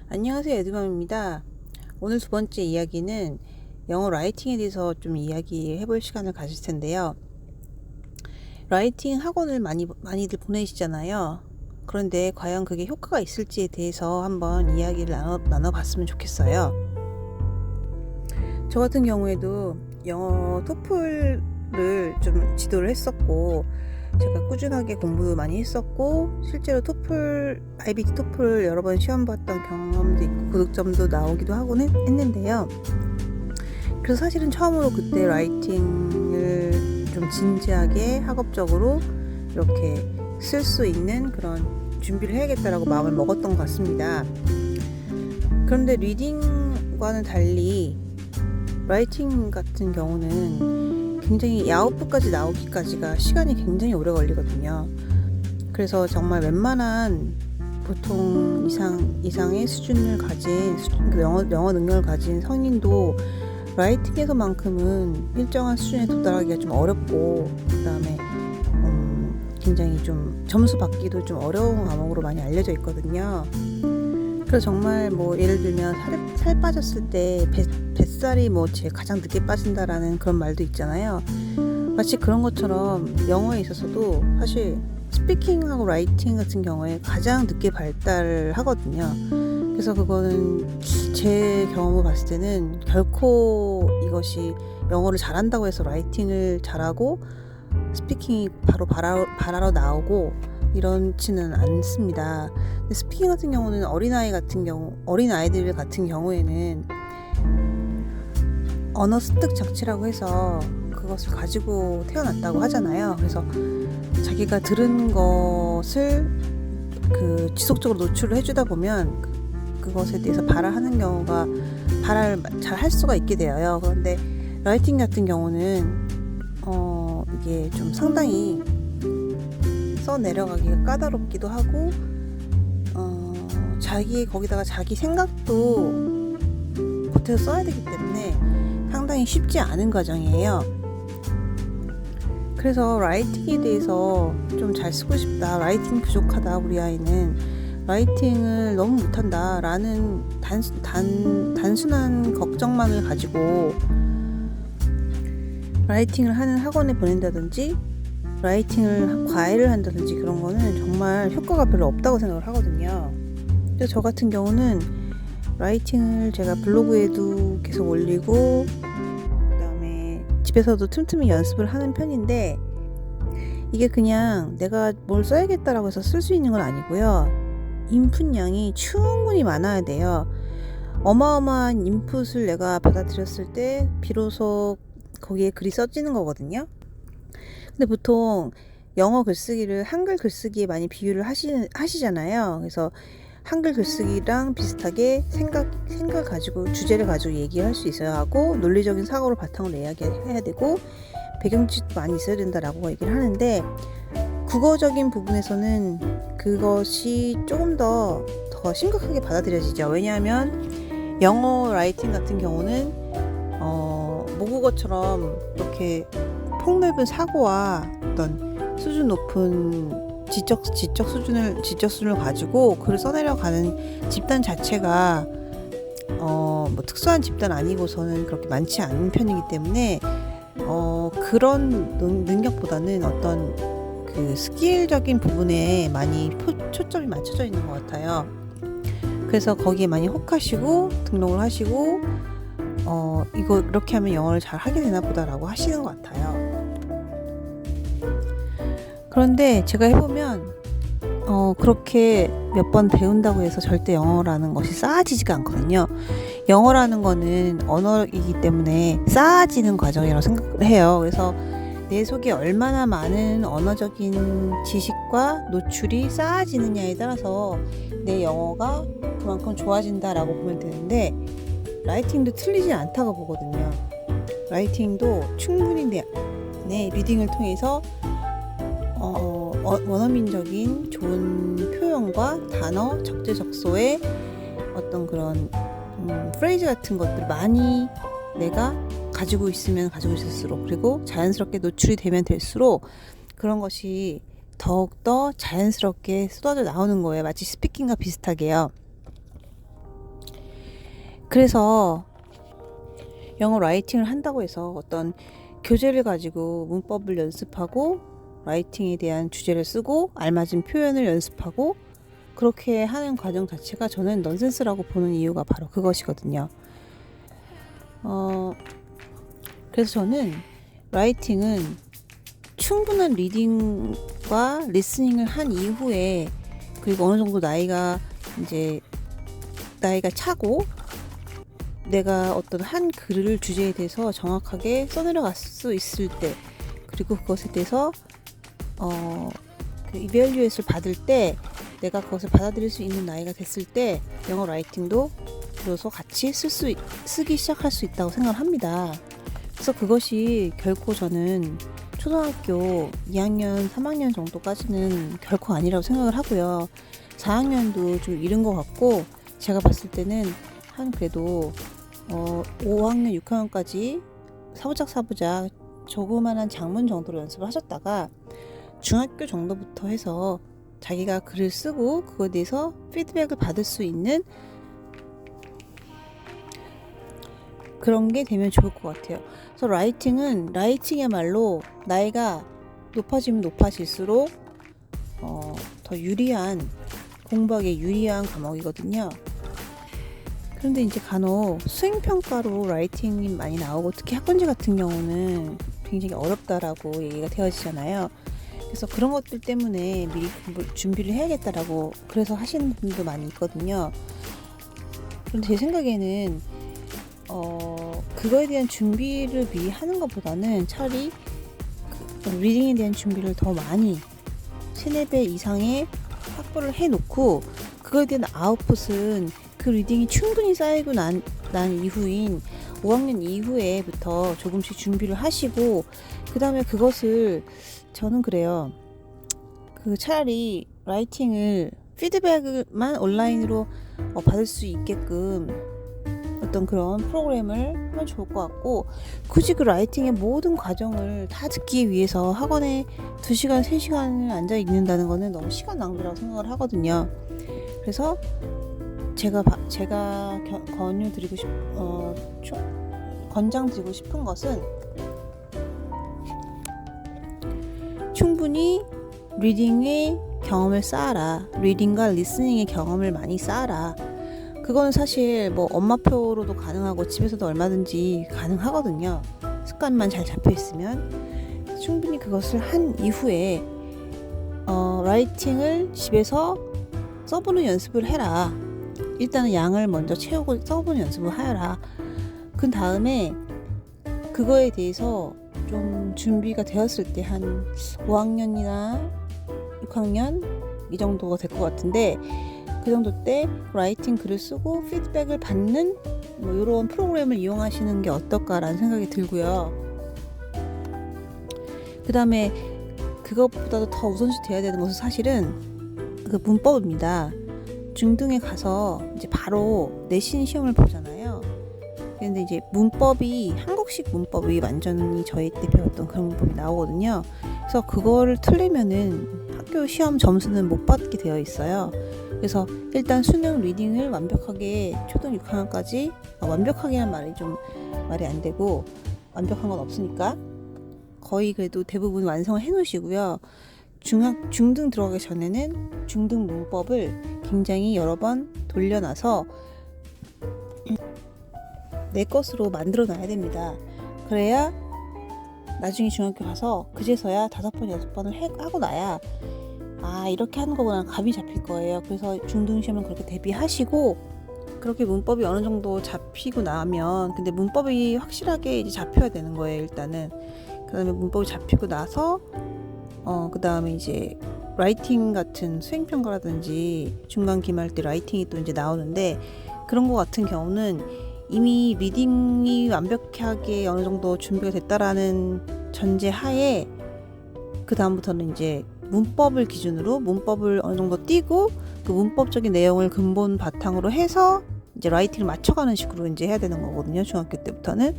안녕하세요, 에드맘입니다. 오늘 두 번째 이야기는 영어 라이팅에 대해서 좀 이야기해 볼 시간을 가질 텐데요. 라이팅 학원을 많이들 보내시잖아요. 그런데 과연 그게 효과가 있을지에 대해서 한번 이야기를 나눠봤으면 좋겠어요. 저 같은 경우에도 영어 토플을 좀 지도를 했었고, 제가 꾸준하게 공부도 많이 했었고, 실제로 IBT 토플 여러 번 시험 봤던 경험도 있고 고득점도 나오기도 하곤 했는데요. 그래서 사실은 처음으로 그때 라이팅을 좀 진지하게 학업적으로 이렇게 쓸 수 있는 그런 준비를 해야겠다라고 마음을 먹었던 것 같습니다. 그런데 리딩과는 달리 라이팅 같은 경우는 굉장히 아웃풋까지 나오기까지가 시간이 굉장히 오래 걸리거든요. 그래서 정말 웬만한 보통 이상의 수준을 가진 영어 능력을 가진 성인도 라이팅에서만큼은 일정한 수준에 도달하기가 좀 어렵고, 그 다음에 굉장히 좀 점수 받기도 좀 어려운 과목으로 많이 알려져 있거든요. 그래서 정말 뭐 예를 들면 살 빠졌을 때 뱃살이 뭐 제일 가장 늦게 빠진다라는 그런 말도 있잖아요. 마치 그런 것처럼 영어에 있어서도 사실 스피킹하고 라이팅 같은 경우에 가장 늦게 발달을 하거든요. 그래서 그거는 제 경험을 봤을 때는 결코 이것이 영어를 잘한다고 해서 라이팅을 잘하고 스피킹이 바로 발화로 나오고 이렇지는 않습니다. 근데 스피킹 같은 경우는 어린아이들 같은 경우에는 언어 습득 장치라고 해서 그것을 가지고 태어났다고 하잖아요. 그래서 자기가 들은 것을 지속적으로 노출을 해주다 보면 그것에 대해서 발화하는 경우가 발화를 잘 할 수가 있게 되어요. 그런데 라이팅 같은 경우는 이게 좀 상당히 써내려가기가 까다롭기도 하고, 거기다가 자기 생각도 보태서 써야 되기 때문에 상당히 쉽지 않은 과정이에요. 그래서 라이팅에 대해서 좀 잘 쓰고 싶다, 라이팅 부족하다, 우리 아이는 라이팅을 너무 못한다 라는 단순한 걱정만을 가지고 라이팅을 하는 학원에 보낸다든지 라이팅을 과외를 한다든지 그런 거는 정말 효과가 별로 없다고 생각을 하거든요. 그래서 저 같은 경우는 라이팅을 제가 블로그에도 계속 올리고, 그 다음에 집에서도 틈틈이 연습을 하는 편인데, 이게 그냥 내가 뭘 써야겠다라고 해서 쓸 수 있는 건 아니고요. 인풋량이 충분히 많아야 돼요. 어마어마한 인풋을 내가 받아들였을 때 비로소 거기에 글이 써지는 거거든요. 근데 보통 영어 글쓰기를 한글 글쓰기에 많이 비유를 하시잖아요. 그래서 한글 글쓰기랑 비슷하게 생각 가지고 주제를 가지고 얘기할 수 있어야 하고, 논리적인 사고를 바탕으로 이야기해야 되고, 배경지식도 많이 있어야 된다라고 얘기를 하는데, 국어적인 부분에서는 그것이 조금 더 심각하게 받아들여지죠. 왜냐하면 영어 라이팅 같은 경우는 모국어처럼 이렇게 폭넓은 사고와 어떤 수준 높은 지적 수준을 가지고 글을 써내려가는 집단 자체가 뭐 특수한 집단 아니고서는 그렇게 많지 않은 편이기 때문에 그런 능력보다는 어떤 그 스킬적인 부분에 많이 초점이 맞춰져 있는 것 같아요. 그래서 거기에 많이 혹하시고 등록을 하시고 이거 이렇게 하면 영어를 잘 하게 되나 보다라고 하시는 것 같아요. 그런데 제가 해보면 그렇게 몇 번 배운다고 해서 절대 영어라는 것이 쌓아지지가 않거든요. 영어라는 거는 언어이기 때문에 쌓아지는 과정이라고 생각을 해요. 그래서 내 속에 얼마나 많은 언어적인 지식과 노출이 쌓아지느냐에 따라서 내 영어가 그만큼 좋아진다라고 보면 되는데, 라이팅도 틀리지 않다고 보거든요. 라이팅도 충분히 내 리딩을 통해서 원어민적인 좋은 표현과 단어, 적재적소의 어떤 그런 프레이즈 같은 것들 많이 내가 가지고 있을수록, 그리고 자연스럽게 노출이 되면 될수록 그런 것이 더욱더 자연스럽게 쏟아져 나오는 거예요. 마치 스피킹과 비슷하게요. 그래서 영어 라이팅을 한다고 해서 어떤 교재를 가지고 문법을 연습하고 라이팅에 대한 주제를 쓰고 알맞은 표현을 연습하고 그렇게 하는 과정 자체가 저는 넌센스라고 보는 이유가 바로 그것이거든요. 그래서 저는 라이팅은 충분한 리딩과 리스닝을 한 이후에, 그리고 어느 정도 나이가 차고 내가 어떤 한 글을 주제에 대해서 정확하게 써내려갈 수 있을 때, 그리고 그것에 대해서 그 이밸류에이트를 받을 때 내가 그것을 받아들일 수 있는 나이가 됐을 때 영어 라이팅도 비로소 같이 쓰기 시작할 수 있다고 생각을 합니다. 그래서 그것이 결코 저는 초등학교 2학년, 3학년 정도까지는 결코 아니라고 생각을 하고요. 4학년도 좀 이른 것 같고, 제가 봤을 때는 한 그래도 5학년, 6학년까지 사부작 조그만한 장문 정도로 연습을 하셨다가 중학교 정도부터 해서 자기가 글을 쓰고 그거에 대해서 피드백을 받을 수 있는 그런 게 되면 좋을 것 같아요. 그래서 라이팅이야말로 나이가 높아지면 높아질수록 더 유리한, 공부하기에 유리한 과목이거든요. 그런데 이제 간혹 수행평가로 라이팅이 많이 나오고, 특히 학군제 같은 경우는 굉장히 어렵다라고 얘기가 되어지잖아요. 그래서 그런 것들 때문에 미리 준비를 해야겠다라고 그래서 하시는 분도 많이 있거든요. 그런데 제 생각에는 그거에 대한 준비를 미리 하는 것보다는 차라리 리딩에 대한 준비를 더 많이 3-4배 이상의 확보를 해놓고, 그거에 대한 아웃풋은 그 리딩이 충분히 쌓이고 난 이후인 5학년 이후에부터 조금씩 준비를 하시고, 그 다음에 그것을, 저는 그래요. 차라리 라이팅을 피드백만 온라인으로 받을 수 있게끔 어떤 그런 프로그램을 하면 좋을 것 같고, 굳이 그 라이팅의 모든 과정을 다 듣기 위해서 학원에 2시간, 3시간을 앉아 있는다는 거는 너무 시간 낭비라고 생각을 하거든요. 그래서 제가 권장드리고 싶은 것은 충분히 리딩의 경험을 쌓아라. 리딩과 리스닝의 경험을 많이 쌓아라. 그거는 사실 뭐 엄마표로도 가능하고 집에서도 얼마든지 가능하거든요. 습관만 잘 잡혀 있으면. 충분히 그것을 한 이후에 라이팅을 집에서 써보는 연습을 해라. 일단은 양을 먼저 채우고 써보는 연습을 하여라. 그 다음에 그거에 대해서 좀 준비가 되었을 때 한 5학년이나 6학년 이 정도가 될 것 같은데, 그 정도 때 라이팅 글을 쓰고 피드백을 받는 뭐 이런 프로그램을 이용하시는 게 어떨까라는 생각이 들고요. 그 다음에 그것보다도 더 우선시 돼야 되는 것은 사실은 그 문법입니다. 중등에 가서 이제 바로 내신 시험을 보잖아요. 근데 이제 문법이 한국식 문법이 완전히 저희 때 배웠던 그런 문법이 나오거든요. 그래서 그거를 틀리면은 학교 시험 점수는 못 받게 되어 있어요. 그래서 일단 수능 리딩을 완벽하게 초등 6학년까지, 완벽하게란 말이 안 되고, 완벽한 건 없으니까 거의 그래도 대부분 완성을 해 놓으시고요. 중등 들어가기 전에는 중등 문법을 굉장히 여러 번 돌려놔서 내 것으로 만들어 놔야 됩니다. 그래야 나중에 중학교 가서 그제서야 5번, 6번을 하고 나야 이렇게 하는 거구나 감이 잡힐 거예요. 그래서 중등 시험은 그렇게 대비하시고, 그렇게 문법이 어느 정도 잡히고 나면, 근데 문법이 확실하게 이제 잡혀야 되는 거예요. 일단은 그 다음에 문법이 잡히고 나서 그 다음에 이제 라이팅 같은 수행평가라든지 중간 기말 때 라이팅이 또 이제 나오는데, 그런 거 같은 경우는 이미 리딩이 완벽하게 어느 정도 준비가 됐다라는 전제 하에 그 다음부터는 이제 문법을 기준으로 문법을 어느 정도 띄고 그 문법적인 내용을 근본 바탕으로 해서 이제 라이팅을 맞춰가는 식으로 이제 해야 되는 거거든요. 중학교 때부터는.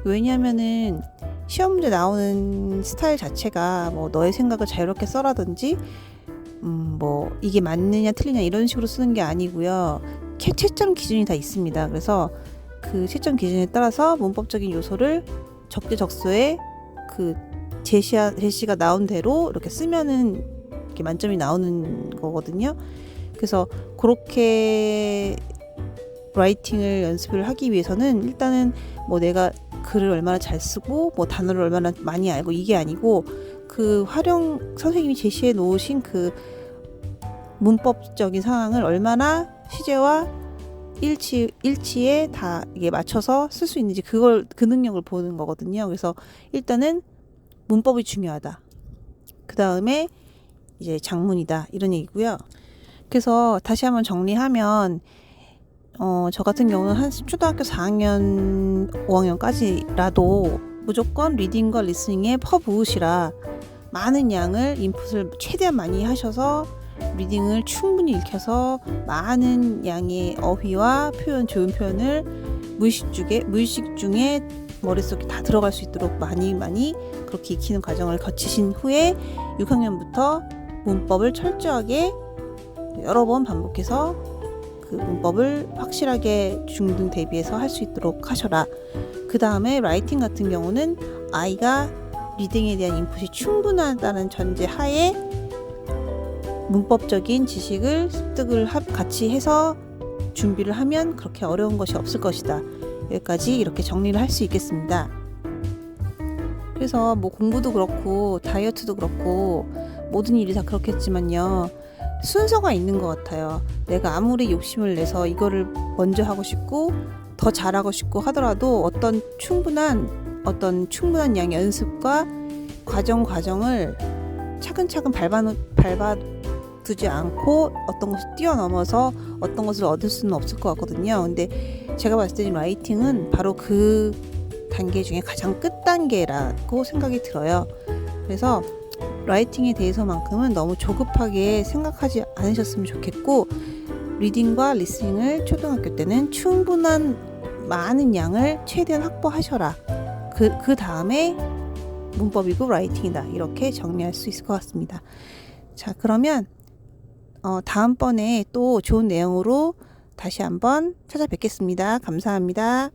왜냐하면은 시험 문제 나오는 스타일 자체가 뭐 너의 생각을 자유롭게 써라든지 뭐 이게 맞느냐 틀리냐 이런 식으로 쓰는 게 아니고요. 채점 기준이 다 있습니다. 그래서 그 채점 기준에 따라서 문법적인 요소를 적재적소에 그 제시가 나온 대로 이렇게 쓰면은 이렇게 만점이 나오는 거거든요. 그래서 그렇게 라이팅을 연습을 하기 위해서는 일단은 뭐 내가 글을 얼마나 잘 쓰고 뭐 단어를 얼마나 많이 알고 이게 아니고 그 선생님이 제시해 놓으신 그 문법적인 상황을 얼마나 시제와 일치에 다 이게 맞춰서 쓸 수 있는지 그 능력을 보는 거거든요. 그래서 일단은 문법이 중요하다. 그 다음에 이제 작문이다. 이런 얘기고요. 그래서 다시 한번 정리하면 저 같은 경우는 한 초등학교 4학년, 5학년까지라도 무조건 리딩과 리스닝에 퍼부으시라. 많은 양을 인풋을 최대한 많이 하셔서 리딩을 충분히 익혀서 많은 양의 어휘와 조연 표현을 무의식 중에 머릿속에 다 들어갈 수 있도록 많이 그렇게 익히는 과정을 거치신 후에 6학년부터 문법을 철저하게 여러 번 반복해서 그 문법을 확실하게 중등 대비해서 할 수 있도록 하셔라. 그 다음에 라이팅 같은 경우는 아이가 리딩에 대한 인풋이 충분하다는 전제 하에 문법적인 지식을 습득을 같이 해서 준비를 하면 그렇게 어려운 것이 없을 것이다. 여기까지 이렇게 정리를 할 수 있겠습니다. 그래서 뭐 공부도 그렇고 다이어트도 그렇고 모든 일이 다 그렇겠지만요. 순서가 있는 것 같아요. 내가 아무리 욕심을 내서 이거를 먼저 하고 싶고 더 잘하고 싶고 하더라도 어떤 충분한 양의 연습과 과정을 차근차근 밟아두지 않고 어떤 것을 뛰어넘어서 어떤 것을 얻을 수는 없을 것 같거든요. 근데 제가 봤을 때는 라이팅은 바로 그 단계 중에 가장 끝 단계라고 생각이 들어요. 그래서 라이팅에 대해서만큼은 너무 조급하게 생각하지 않으셨으면 좋겠고, 리딩과 리스닝을 초등학교 때는 충분한 많은 양을 최대한 확보하셔라. 그 다음에 문법이고 라이팅이다. 이렇게 정리할 수 있을 것 같습니다. 자, 그러면 다음번에 또 좋은 내용으로 다시 한번 찾아뵙겠습니다. 감사합니다.